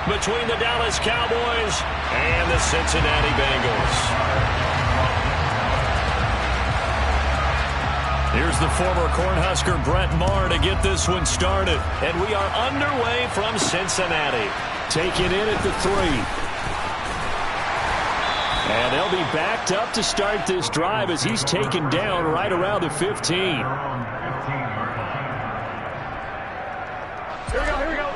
between the Dallas Cowboys and the Cincinnati Bengals. Here's the former Cornhusker Brett Maher to get this one started. And we are underway from Cincinnati. Taking it at the 3. And they'll be backed up to start this drive as he's taken down right around the 15. Here we go.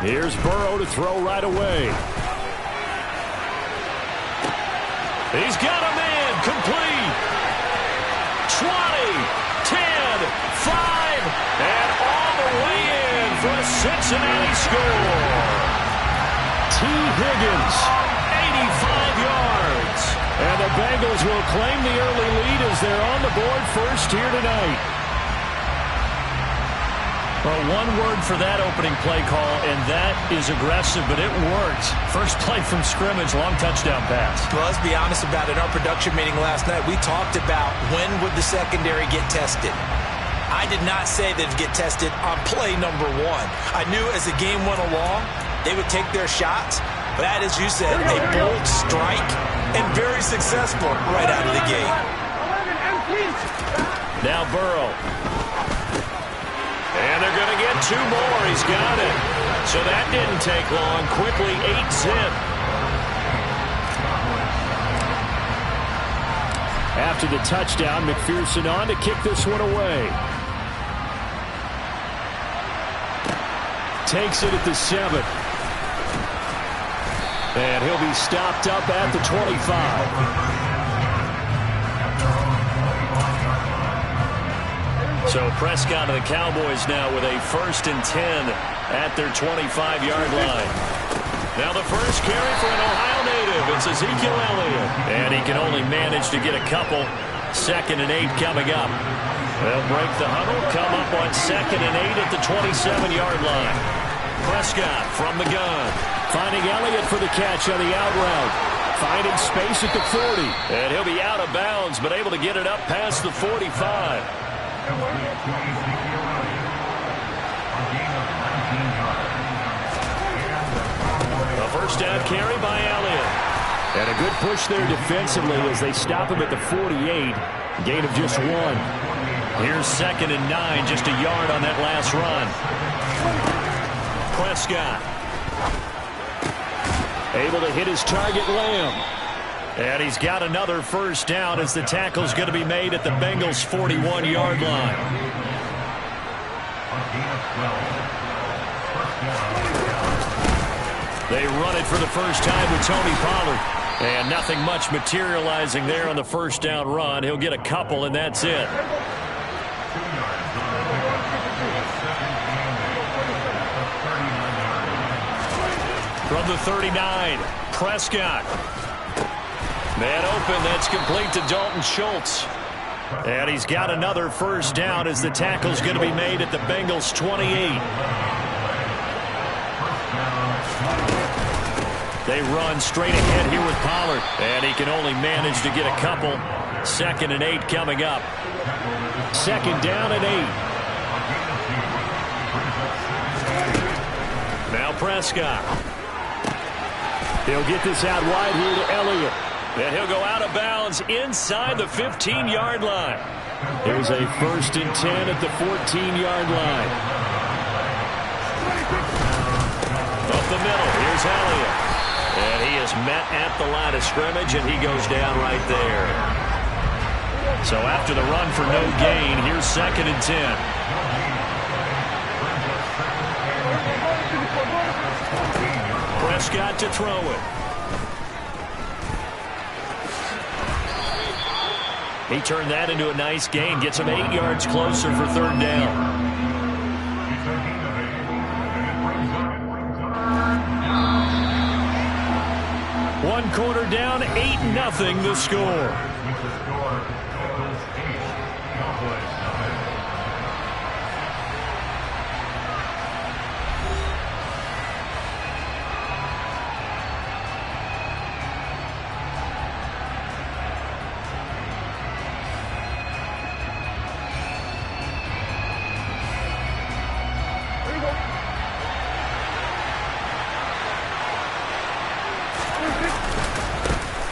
Here's Burrow to throw right away. He's got a man complete. 20, 10, 5, and all the way in for a Cincinnati score. T. Higgins, 85 yards. And the Bengals will claim the early lead as they're on the board first here tonight. Well, one word for that opening play call, and that is aggressive, but it worked. First play from scrimmage, long touchdown pass. Well, let's be honest about it. In our production meeting last night, we talked about when would the secondary get tested. I did not say they'd get tested on play number 1. I knew as the game went along, they would take their shots. But that, as you said, a bold strike and very successful right out of the gate. Now Burrow. And they're going to get 2 more. He's got it. So that didn't take long. Quickly 8-zip. After the touchdown, McPherson on to kick this one away. Takes it at the 7. And he'll be stopped up at the 25. So Prescott and the Cowboys now with a 1st and 10 at their 25-yard line. Now the first carry for an Ohio native. It's Ezekiel Elliott. And he can only manage to get a couple. 2nd and 8 coming up. They'll break the huddle, come up on 2nd and 8 at the 27-yard line. Prescott from the gun. Finding Elliott for the catch on the out route. Finding space at the 40. And he'll be out of bounds, but able to get it up past the 45. A first down carry by Elliott. And a good push there defensively as they stop him at the 48. Gain of just 1. Here's 2nd and 9, just a yard on that last run. Prescott. Able to hit his target, Lamb. And he's got another first down as the tackle's going to be made at the Bengals' 41-yard line. They run it for the first time with Tony Pollard. And nothing much materializing there on the first down run. He'll get a couple, and that's it. From the 39, Prescott. Man open, that's complete to Dalton Schultz. And he's got another first down as the tackle's going to be made at the Bengals' 28. They run straight ahead here with Pollard. And he can only manage to get a couple. 2nd and 8 coming up. 2nd down and 8. Now Prescott. He'll get this out wide here to Elliott. And he'll go out of bounds inside the 15-yard line. Here's a 1st and 10 at the 14-yard line. Up the middle, here's Elliott. And he is met at the line of scrimmage, and he goes down right there. So after the run for no gain, here's 2nd and 10. Prescott to throw it. He turned that into a nice gain. Gets him 8 yards closer for 3rd down. One quarter down, 8-0 the score.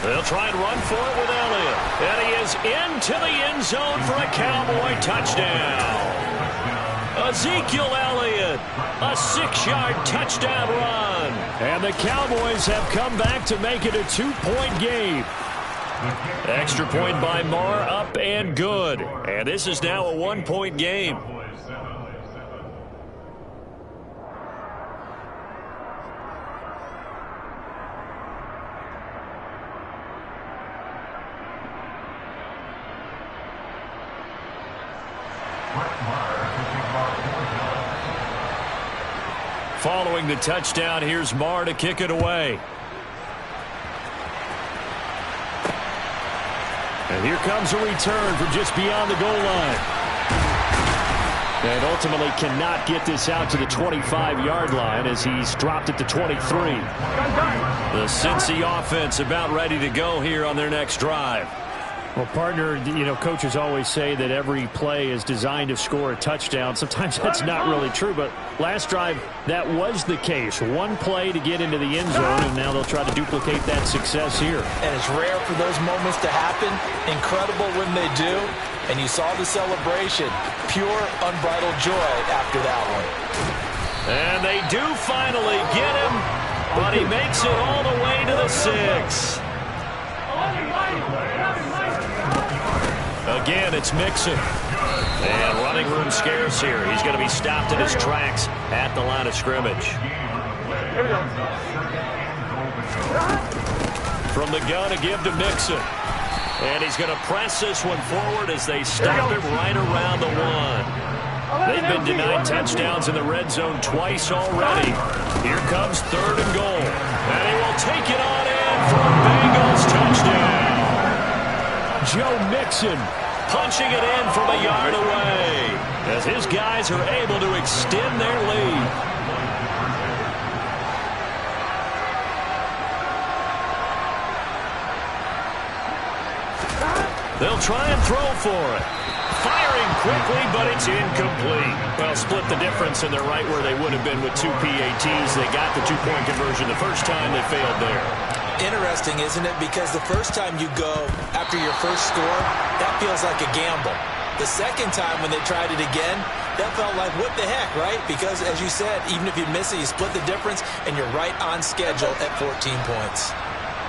They'll try and run for it with Elliott. And he is into the end zone for a Cowboy touchdown. Ezekiel Elliott, a 6-yard touchdown run. And the Cowboys have come back to make it a 2-point game. Extra point by Marr, up and good. And this is now a 1-point game. Following the touchdown, here's Marr to kick it away. And here comes a return from just beyond the goal line. And ultimately cannot get this out to the 25-yard line as he's dropped it to 23. The Cincy offense about ready to go here on their next drive. Well, partner, you know, coaches always say that every play is designed to score a touchdown. Sometimes that's not really true, but last drive, that was the case. One play to get into the end zone, and now they'll try to duplicate that success here. And it's rare for those moments to happen. Incredible when they do. And you saw the celebration. Pure, unbridled joy after that one. And they do finally get him, but he makes it all the way to the 6. Again, it's Mixon. And running room scarce here. He's going to be stopped in his tracks at the line of scrimmage. From the gun, a give to Mixon. And he's going to press this one forward as they stop him right around the 1. They've been denied touchdowns in the red zone twice already. Here comes 3rd and goal. And he will take it on in for a Bengals touchdown. Joe Mixon punching it in from a yard away as his guys are able to extend their lead. They'll try and throw for it. Firing quickly, but it's incomplete. Well, split the difference, and they're right where they would have been with 2 PATs. They got the 2-point conversion the first time. They failed there. Interesting, isn't it? Because the first time you go after your first score, that feels like a gamble. The second time when they tried it again, that felt like, what the heck, right? Because, as you said, even if you miss it, you split the difference, and you're right on schedule at 14 points.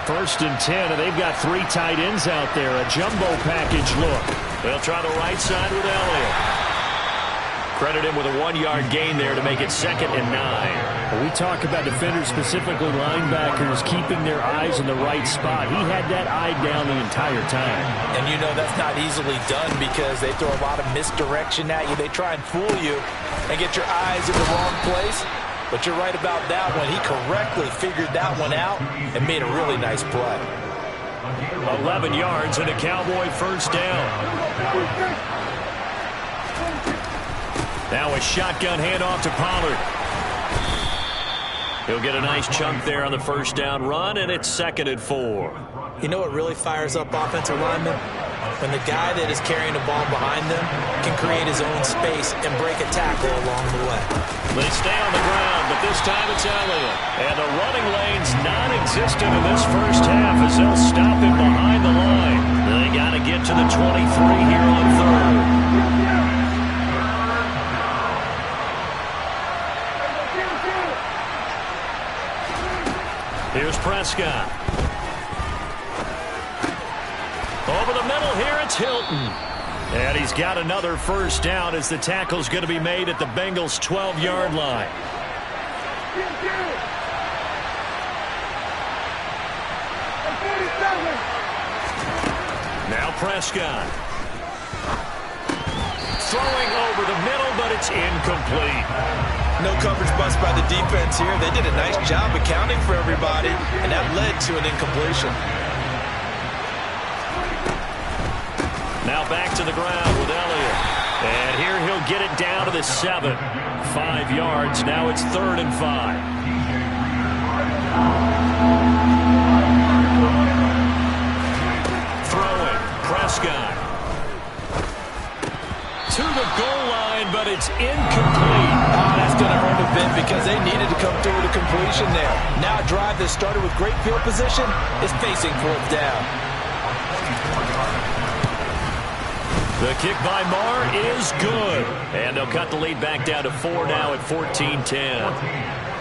1st and 10, and they've got 3 tight ends out there. A jumbo package look. They'll try the right side with Elliott. Credit him with a 1-yard gain there to make it 2nd and 9. When we talk about defenders, specifically linebackers, keeping their eyes in the right spot. He had that eye down the entire time. And you know that's not easily done because they throw a lot of misdirection at you. They try and fool you and get your eyes in the wrong place. But you're right about that one. He correctly figured that one out and made a really nice play. 11 yards and a Cowboy first down. Now a shotgun handoff to Pollard. He'll get a nice chunk there on the first down run, and it's 2nd and 4. You know what really fires up offensive linemen? When the guy that is carrying the ball behind them can create his own space and break a tackle along the way. They stay on the ground, but this time it's Elliott. And the running lane's non-existent in this first half as they'll stop him behind the line. They got to get to the 23 here on 3rd. Here's Prescott. Over the middle here, it's Hilton. And he's got another first down as the tackle's going to be made at the Bengals' 12-yard line. Now Prescott. Throwing over the middle, but it's incomplete. No coverage bust by the defense here. They did a nice job accounting for everybody, and that led to an incompletion. Now back to the ground with Elliott. And here he'll get it down to the 7. 5 yards. Now it's 3rd and 5. Throwing. Prescott. To the goal line, but it's incomplete. Oh, that's going to hurt a bit because they needed to come through with a completion there. Now a drive that started with great field position is facing fourth down. The kick by Marr is good. And they'll cut the lead back down to 4 now at 14-10.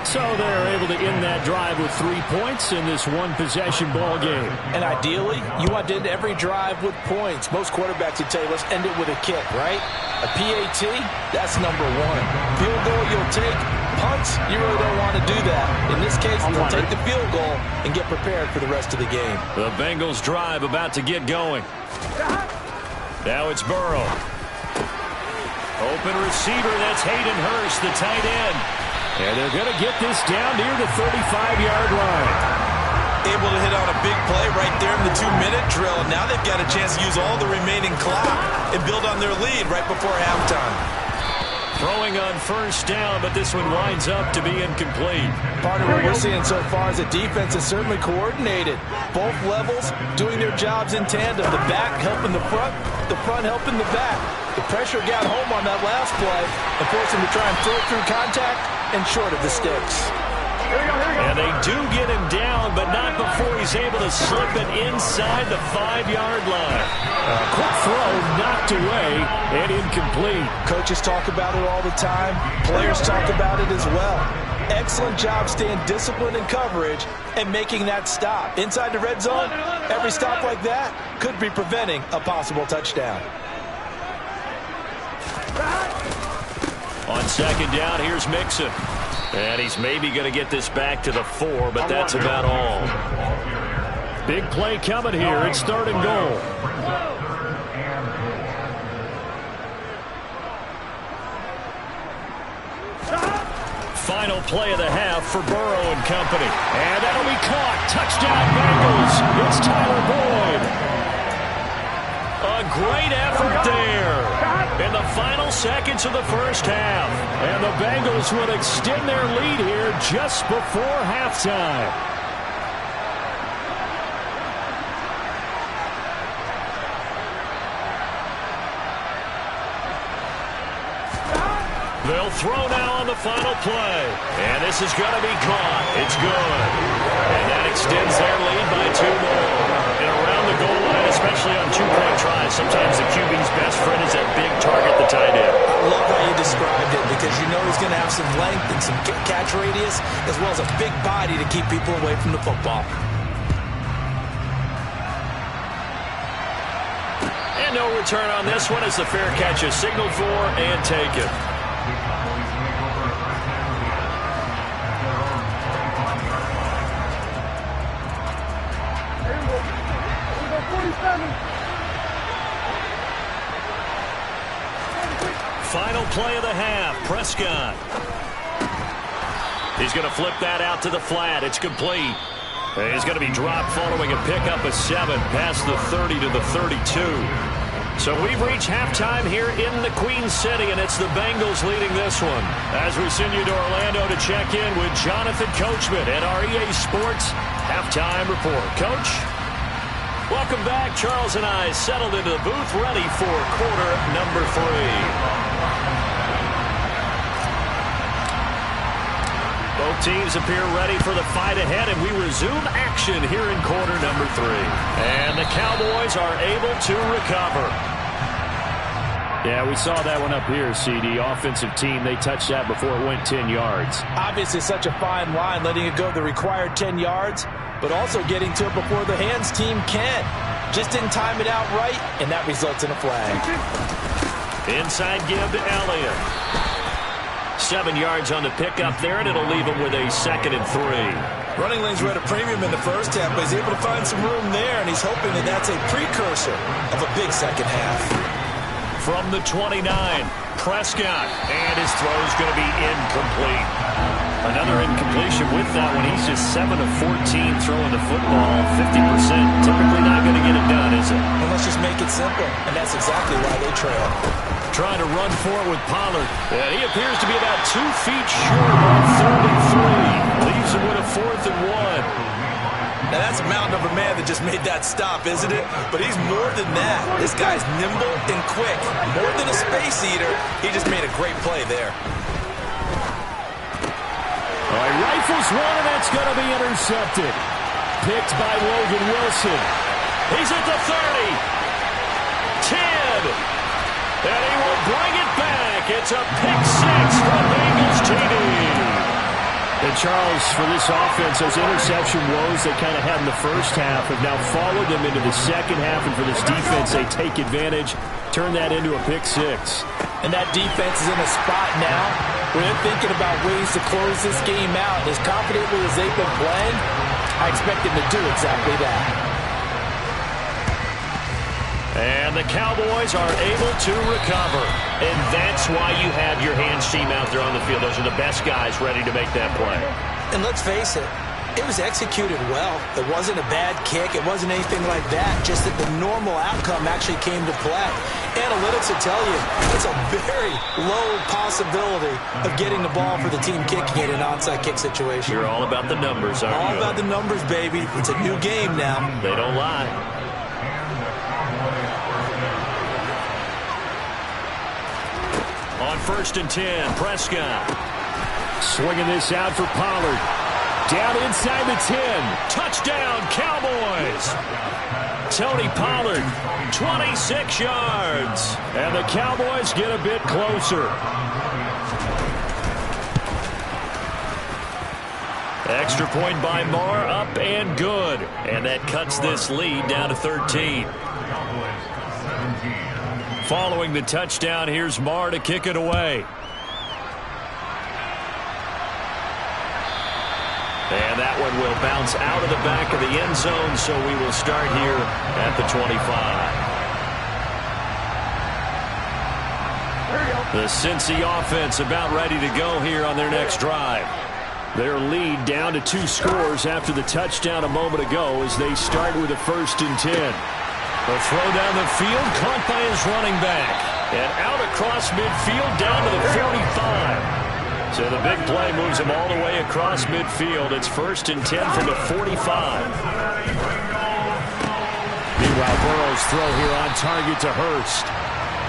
So they're able to end that drive with 3 points in this one-possession ball game. And ideally, you want to end every drive with points. Most quarterbacks would tell you, let's end it with a kick, right? A PAT, that's number one. Field goal you'll take. Punts, you really don't want to do that. In this case, they'll take the field goal and get prepared for the rest of the game. The Bengals drive about to get going. Now it's Burrow. Open receiver, that's Hayden Hurst, the tight end. And they're going to get this down near the 35-yard line. Able to hit on a big play right there in the 2-minute drill. And now they've got a chance to use all the remaining clock and build on their lead right before halftime. Throwing on first down, but this one winds up to be incomplete. Part of what we're seeing so far is the defense is certainly coordinated. Both levels doing their jobs in tandem. The back helping the front helping the back. The pressure got home on that last play and forced him to try and throw through contact and short of the sticks. And they do get him down, but not before he's able to slip it inside the 5-yard line. Quick throw knocked away and incomplete. Coaches talk about it all the time. Players talk about it as well. Excellent job staying disciplined in coverage and making that stop. Inside the red zone, every stop like that could be preventing a possible touchdown. On second down, here's Mixon. And he's maybe going to get this back to the 4, but that's about all. Big play coming here. It's 3rd and goal. Final play of the half for Burrow and company. And that'll be caught. Touchdown Bengals. It's Tyler Boyd. A great effort there in the final seconds of the first half. And the Bengals will extend their lead here just before halftime. They'll throw now on the final play. And this is going to be caught. It's good. And that extends their lead by 2 more. And around the goal line, especially on 2-point tries, sometimes the QB's best friend is that big target, the tight end. I love how you described it because you know he's going to have some length and some catch radius as well as a big body to keep people away from the football. And no return on this one as the fair catch is signaled for and taken. Final play of the half, Prescott. He's going to flip that out to the flat. It's complete. He's going to be dropped following a pickup of 7 past the 30 to the 32. So we've reached halftime here in the Queen City, and it's the Bengals leading this one. As we send you to Orlando to check in with Jonathan Coachman at our EA Sports Halftime Report. Coach? Welcome back. Charles and I settled into the booth ready for quarter number 3. Both teams appear ready for the fight ahead, and we resume action here in quarter number 3. And the Cowboys are able to recover. Yeah, we saw that one up here, CD. Offensive team, they touched that before it went 10 yards. Obviously such a fine line, letting it go the required 10 yards, but also getting to it before the hands team can. Just didn't time it out right, and that results in a flag. Inside give to Elliott. 7 yards on the pickup there, and it'll leave him with a 2nd and 3. Running lanes were at a premium in the first half, but he's able to find some room there, and he's hoping that that's a precursor of a big second half. From the 29, Prescott, and his throw's going to be incomplete. Another incompletion with that one. He's just 7 of 14 throwing the football. 50%. Typically not going to get it done, is it? And let's just make it simple, and that's exactly why they trail. Trying to run for it with Pollard. And he appears to be about 2 feet short on 33. Leaves him with a 4th and 1. Now that's a mountain of a man that just made that stop, isn't it? But he's more than that. This guy's nimble and quick. More than a space eater. He just made a great play there. Rifles one, and that's going to be intercepted. Picked by Logan Wilson. He's at the 30. 10. And he will bring it back. It's a pick six from Bengals TD. And Charles, for this offense, those interception woes they kind of had in the first half have now followed them into the second half. And for this defense, they take advantage, turn that into a pick six. And that defense is in a spot now where they're thinking about ways to close this game out. As confidently as they've been playing, I expect them to do exactly that. And the Cowboys are able to recover. And that's why you have your hands team out there on the field. Those are the best guys ready to make that play. And let's face it, it was executed well. It wasn't a bad kick. It wasn't anything like that. Just that the normal outcome actually came to play. Analytics will tell you it's a very low possibility of getting the ball for the team kicking it in an onside kick situation. You're all about the numbers, aren't you? All about the numbers, baby. It's a new game now. They don't lie. On 1st and 10, Prescott. Swinging this out for Pollard. Down inside the 10. Touchdown, Cowboys. Tony Pollard, 26 yards. And the Cowboys get a bit closer. Extra point by Marr, up and good. And that cuts this lead down to 13. Following the touchdown, here's Marr to kick it away. And that one will bounce out of the back of the end zone, so we will start here at the 25. The Cincy offense about ready to go here on their next drive. Their lead down to 2 scores after the touchdown a moment ago as they start with a 1st and 10. The throw down the field, caught by his running back. And out across midfield, down to the 45. So the big play moves him all the way across midfield. It's 1st and 10 from the 45. Meanwhile, Burrow's throw here on target to Hurst.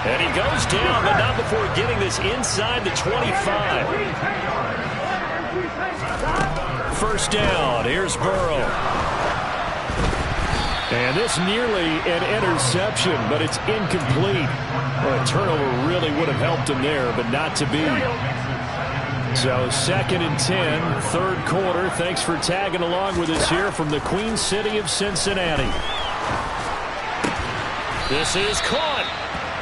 And he goes down, but not before getting this inside the 25. 1st down, here's Burrow. And this nearly an interception, but it's incomplete. Well, a turnover really would have helped him there, but not to be. So 2nd and 10, 3rd quarter. Thanks for tagging along with us here from the Queen City of Cincinnati. This is caught.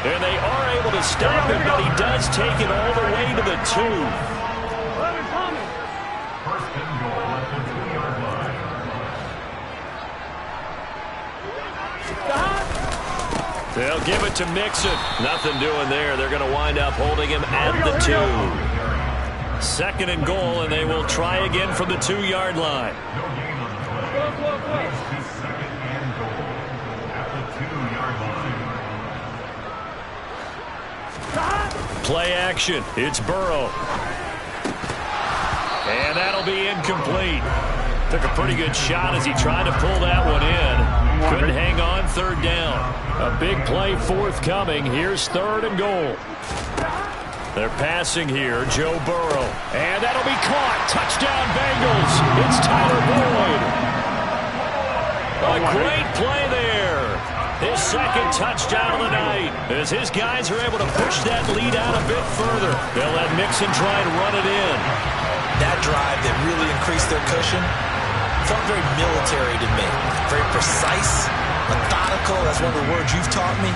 And they are able to stop him, but he does take it all the way to the 2. They'll give it to Mixon. Nothing doing there. They're going to wind up holding him at the 2. 2nd and goal, and they will try again from the 2-yard line. Play action. It's Burrow. And that'll be incomplete. Took a pretty good shot as he tried to pull that one in. Couldn't hang on, 3rd down. A big play forthcoming. Here's 3rd and goal. They're passing here, Joe Burrow. And that'll be caught. Touchdown, Bengals. It's Tyler Boyd. A great play there. His 2nd touchdown of the night. As his guys are able to push that lead out a bit further. They'll let Mixon try and run it in. That drive that really increased their cushion felt very military to me. Very precise, methodical. That's one of the words you've taught me.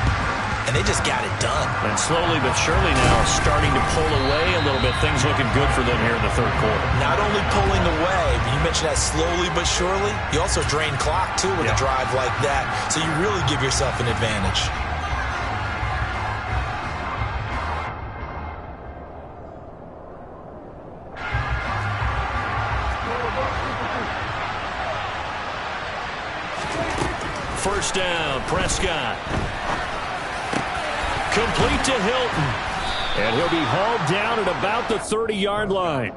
And they just got it done. And slowly but surely now starting to pull away a little bit. Things looking good for them here in the 3rd quarter. Not only pulling away, but you mentioned that slowly but surely. You also drain clock, too, with a drive like that. So you really give yourself an advantage. First down, Prescott. Complete to Hilton. And he'll be hauled down at about the 30-yard line.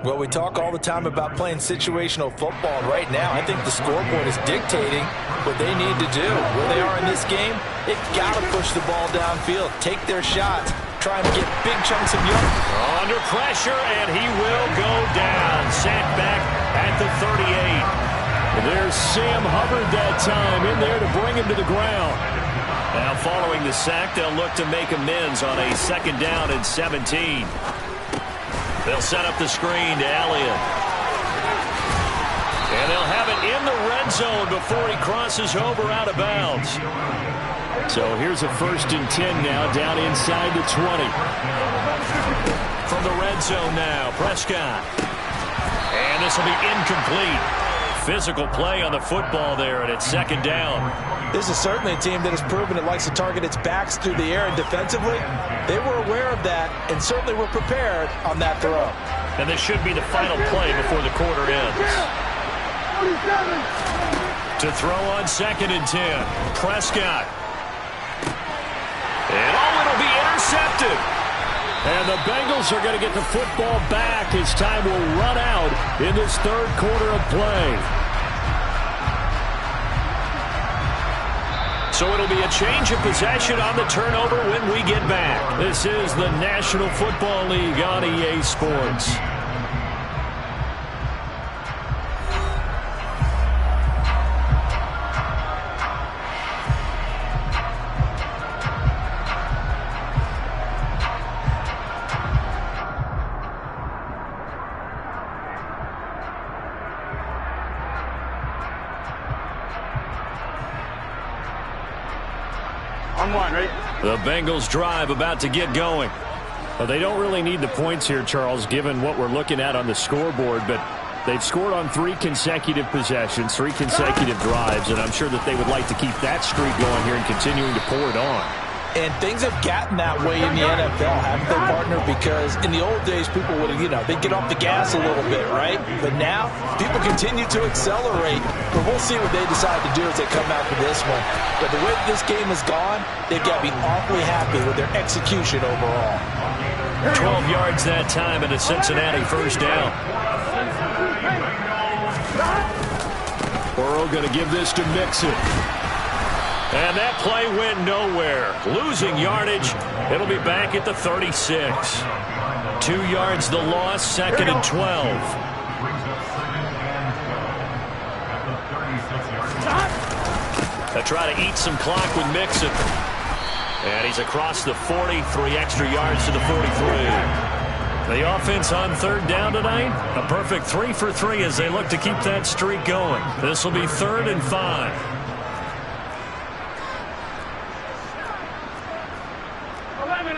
Well, we talk all the time about playing situational football. Right now, I think the scoreboard is dictating what they need to do. Where they are in this game, they've got to push the ball downfield, take their shots, try and get big chunks of yards. Under pressure, and he will go down. and sacked back at the 38. There's Sam Hubbard that time in there to bring him to the ground. Now following the sack, they'll look to make amends on a 2nd down and 17. They'll set up the screen to Elliott. And they'll have it in the red zone before he crosses over out of bounds. So here's a 1st and 10 now down inside the 20. From the red zone now, Prescott. And this will be incomplete. Physical play on the football there, and it's 2nd down. This is certainly a team that has proven it likes to target its backs through the air, and defensively, they were aware of that and certainly were prepared on that throw. And this should be the final play before the quarter ends. To throw on 2nd and 10, Prescott. And it'll be intercepted. And the Bengals are going to get the football back as time will run out in this 3rd quarter of play. So it'll be a change of possession on the turnover when we get back. This is the National Football League on EA Sports. The Bengals drive about to get going. Well, they don't really need the points here, Charles, given what we're looking at on the scoreboard, but they've scored on 3 consecutive possessions, 3 consecutive drives, and I'm sure that they would like to keep that streak going here and continuing to pour it on. And things have gotten that way in the NFL, haven't they, partner? Because in the old days, people would, they'd get off the gas a little bit, right? But now, people continue to accelerate. But we'll see what they decide to do as they come out for this one. But the way this game has gone, they've got to be awfully happy with their execution overall. 12 yards that time and a Cincinnati 1st down. Burrow going to give this to Mixon. And that play went nowhere. Losing yardage. It'll be back at the 36. 2 yards the loss, 2nd and 12. They try to eat some clock with Mixon. And he's across the 40, 3 extra yards to the 43. The offense on 3rd down tonight, a perfect 3 for 3 as they look to keep that streak going. This will be 3rd and 5. 11.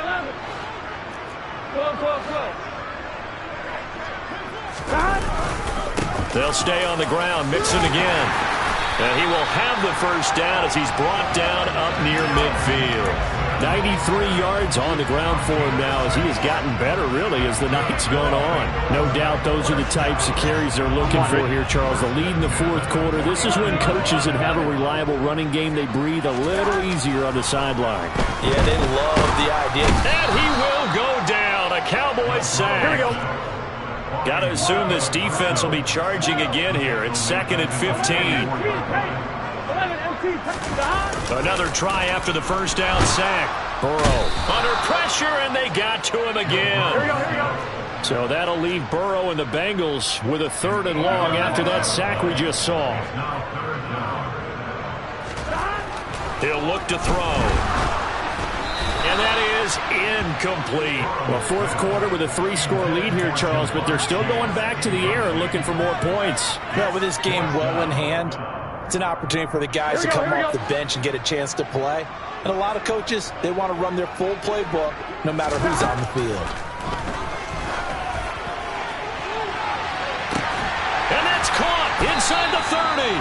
Go. They'll stay on the ground. Mixon again. And he will have the 1st down as he's brought down up near midfield. 93 yards on the ground for him now as he has gotten better, really, as the night's gone on. No doubt those are the types of carries they're looking for here, Charles. The lead in the 4th quarter. This is when coaches that have a reliable running game, they breathe a little easier on the sideline. Yeah, they love the idea. And he will go down. A Cowboys sack. Here we go. Got to assume this defense will be charging again here. It's 2nd and 15. Another try after the 1st down sack. Burrow under pressure, and they got to him again. Here we go. So that'll leave Burrow and the Bengals with a 3rd and long after that sack we just saw. He'll look to throw. And that is incomplete. Well, 4th quarter with a 3-score lead here, Charles, but they're still going back to the air and looking for more points. Well, with this game well in hand, it's an opportunity for the guys to come off the bench and get a chance to play. And a lot of coaches, they want to run their full playbook no matter who's on the field. And that's caught inside the 30.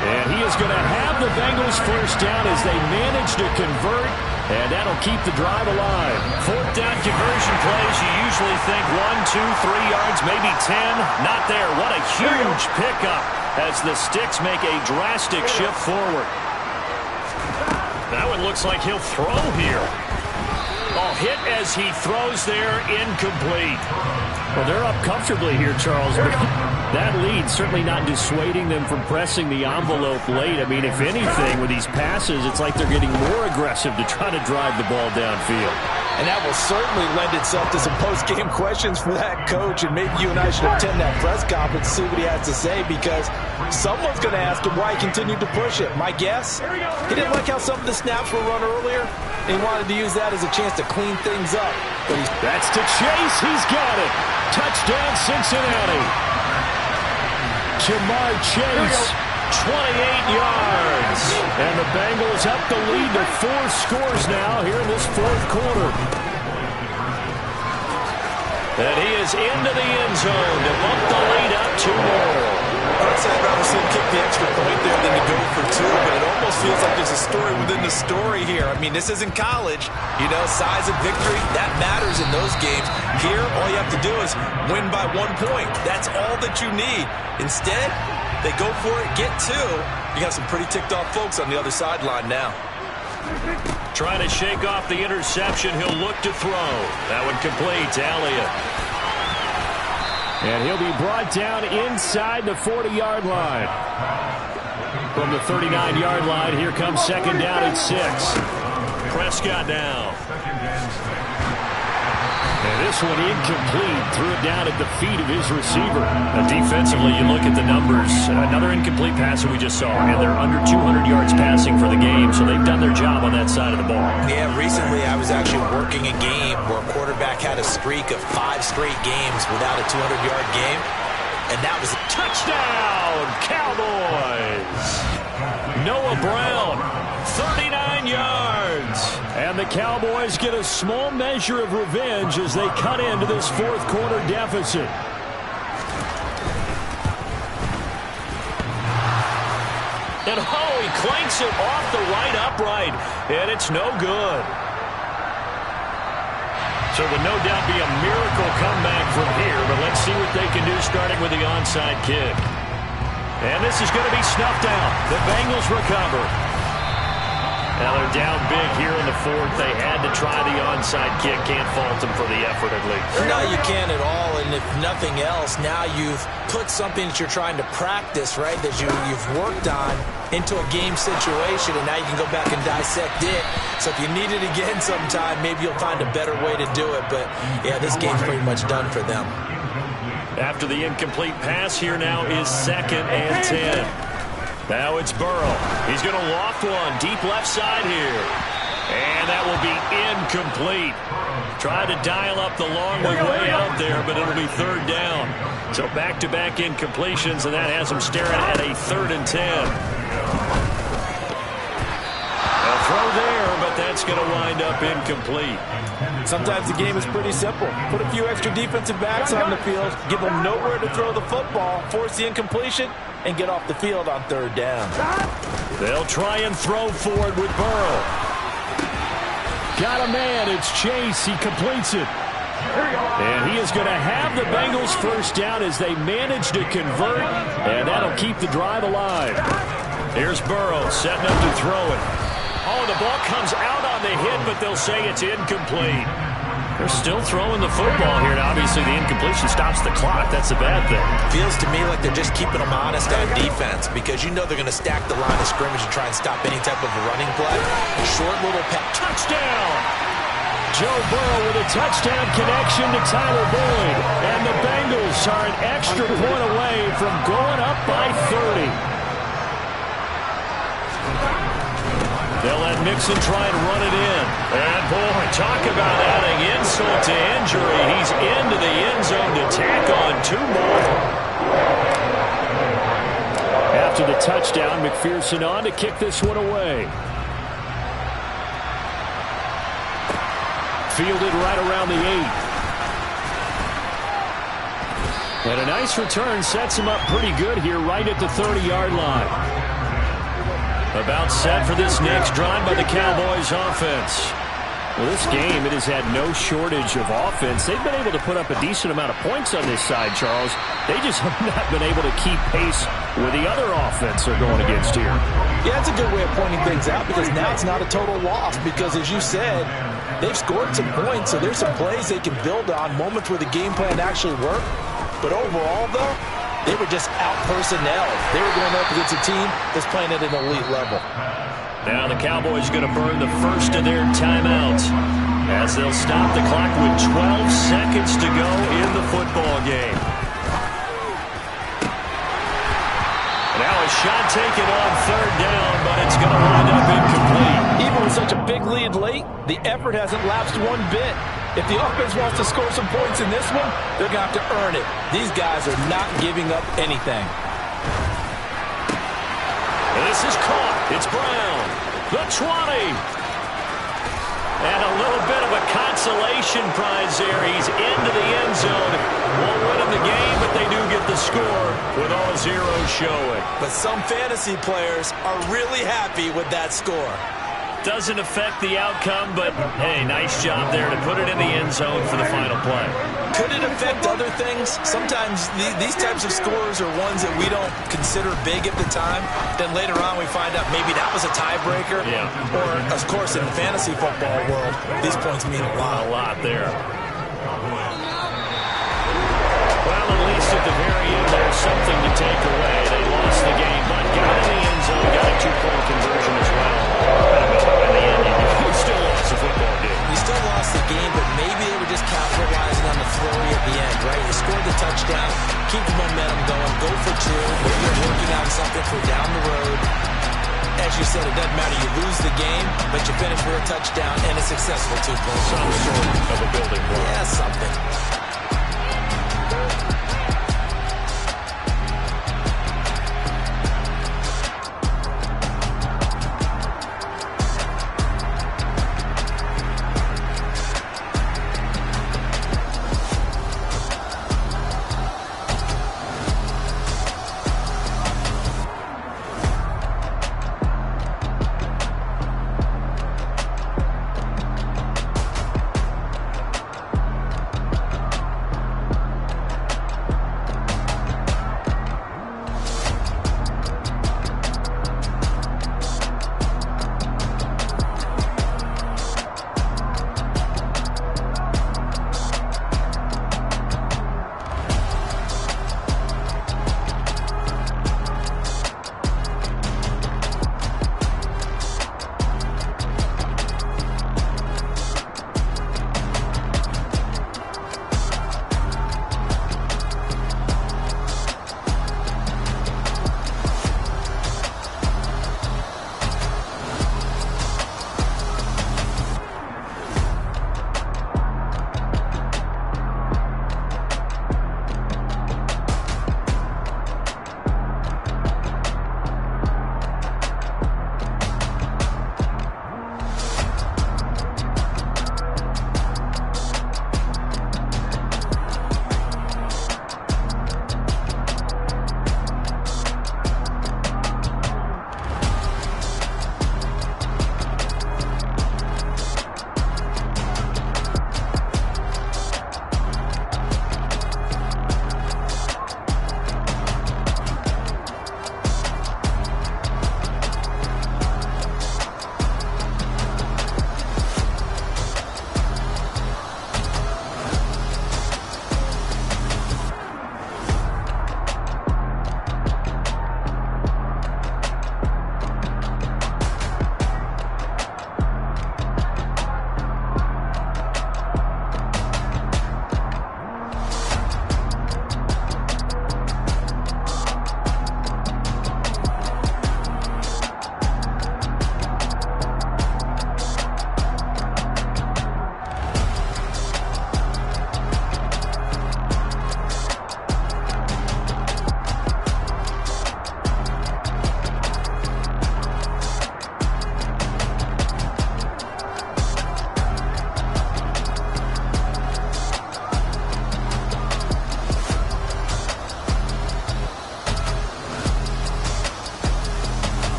And he is going to have the Bengals 1st down as they manage to convert. And that'll keep the drive alive. 4th down conversion plays, you usually think 1, 2, 3 yards, maybe 10. Not there. What a huge pickup as the Sticks make a drastic shift forward. That one looks like he'll throw here. Oh, hit as he throws there, incomplete. Well, they're up comfortably here, Charles. But that lead certainly not dissuading them from pressing the envelope late. I mean, if anything, with these passes, it's like they're getting more aggressive to try to drive the ball downfield. And that will certainly lend itself to some post-game questions for that coach. And maybe you and I should attend that press conference to see what he has to say, because someone's going to ask him why he continued to push it. My guess, he didn't like how some of the snaps were run earlier, and he wanted to use that as a chance to clean things up. But that's to Chase. He's got it. Touchdown, Cincinnati. Jamar Chase, 28 yards. And the Bengals up the lead to 4 scores now here in this fourth quarter. And he is into the end zone to bump the lead up 2 more. I'd rather see him kick the extra point there than to go for 2, but it almost feels like there's a story within the story here. I mean, this isn't college. You know, size of victory, that matters in those games. Here, all you have to do is win by 1 point. That's all that you need. Instead, they go for it, get 2. You got some pretty ticked off folks on the other sideline now. Trying to shake off the interception. He'll look to throw. That one complete to Elliott. And he'll be brought down inside the 40-yard line. From the 39-yard line, here comes second down and 6. Prescott now. And this one incomplete. Threw it down at the feet of his receiver. Now, defensively, you look at the numbers. Another incomplete pass that we just saw. And they're under 200 yards passing for the game, so they've done their job on that side of the ball. Yeah, recently I was actually working a game where a quarterback had a streak of 5 straight games without a 200-yard game. And that was a touchdown, Cowboys. Noah Brown, 39 yards. And the Cowboys get a small measure of revenge as they cut into this fourth quarter deficit. And he clanks it off the right upright, and it's no good. So it would no doubt be a miracle comeback from here, but let's see what they can do starting with the onside kick. And this is going to be snuffed out. The Bengals recover. Now they're down big here in the fourth. They had to try the onside kick. Can't fault them for the effort at least. No, you can't at all. And if nothing else, now you've put something that you're trying to practice, right, that you've worked on into a game situation, and now you can go back and dissect it. So if you need it again sometime, maybe you'll find a better way to do it. But, yeah, this game's pretty much done for them. After the incomplete pass, here now is second and 10. Now it's Burrow. He's going to loft one deep left side here. And that will be incomplete. Tried to dial up the long way out there, but it'll be third down. So back-to-back incompletions, and that has him staring at a 3rd and 10. A throw there, but that's going to wind up incomplete. Sometimes the game is pretty simple. Put a few extra defensive backs on the field, give them nowhere to throw the football, force the incompletion, and get off the field on 3rd down. They'll try and throw for it with Burrow. Got a man. It's Chase. He completes it. And he is going to have the Bengals first down as they manage to convert, and that'll keep the drive alive. Here's Burrow setting up to throw it. Oh, the ball comes out on the hit, but they'll say it's incomplete. They're still throwing the football here, and obviously the incompletion stops the clock. That's the bad thing. Feels to me like they're just keeping them honest on defense, because you know they're going to stack the line of scrimmage and try and stop any type of a running play. Short little touchdown. Joe Burrow with a touchdown connection to Tyler Boyd. And the Bengals are an extra point away from going up by 30. They'll let Mixon try and run it in. And, boy, talk about adding insult to injury. He's into the end zone to tack on 2 more. After the touchdown, McPherson on to kick this one away. Fielded right around the 8. And a nice return sets him up pretty good here right at the 30-yard line. About set for this next drive by the Cowboys offense. Well, this game, it has had no shortage of offense. They've been able to put up a decent amount of points on this side, Charles. They just have not been able to keep pace with the other offense they're going against here. Yeah, that's a good way of pointing things out, because now it's not a total loss, because as you said, They've scored some points, so there's some plays they can build on, moments where the game plan actually worked. But overall, though, they were just out-personnel. They were going up against a team that's playing at an elite level. Now the Cowboys are going to burn the first of their timeouts as they'll stop the clock with 12 seconds to go in the football game. Now a shot taken on third down, but it's going to wind up incomplete. Even with such a big lead late, the effort hasn't lapsed one bit. If the offense wants to score some points in this one, they're going to have to earn it. These guys are not giving up anything. This is caught. It's Brown. The 20. And a little bit of a consolation prize there. He's into the end zone. Won't win him the game, but they do get the score with all zeros showing. But some fantasy players are really happy with that score. Doesn't affect the outcome, but, hey, nice job there to put it in the end zone for the final play. Could it affect other things? Sometimes these types of scores are ones that we don't consider big at the time. Then later on we find out maybe that was a tiebreaker. Yeah. Or, of course, in the fantasy football world, these points mean a lot. A lot there. Well, at least at the very end, there's something to take away. They lost the game, but got in the end zone, got a two-point conversion as well. In the end, you still lost the football game. You still lost the game, but maybe they were just capitalizing on the flurry at the end, right? You scored the touchdown, keep the momentum going, go for two. You're working on something for down the road. As you said, it doesn't matter. You lose the game, but you finish for a touchdown and a successful 2 points. Some sort of a building block. Yeah, something.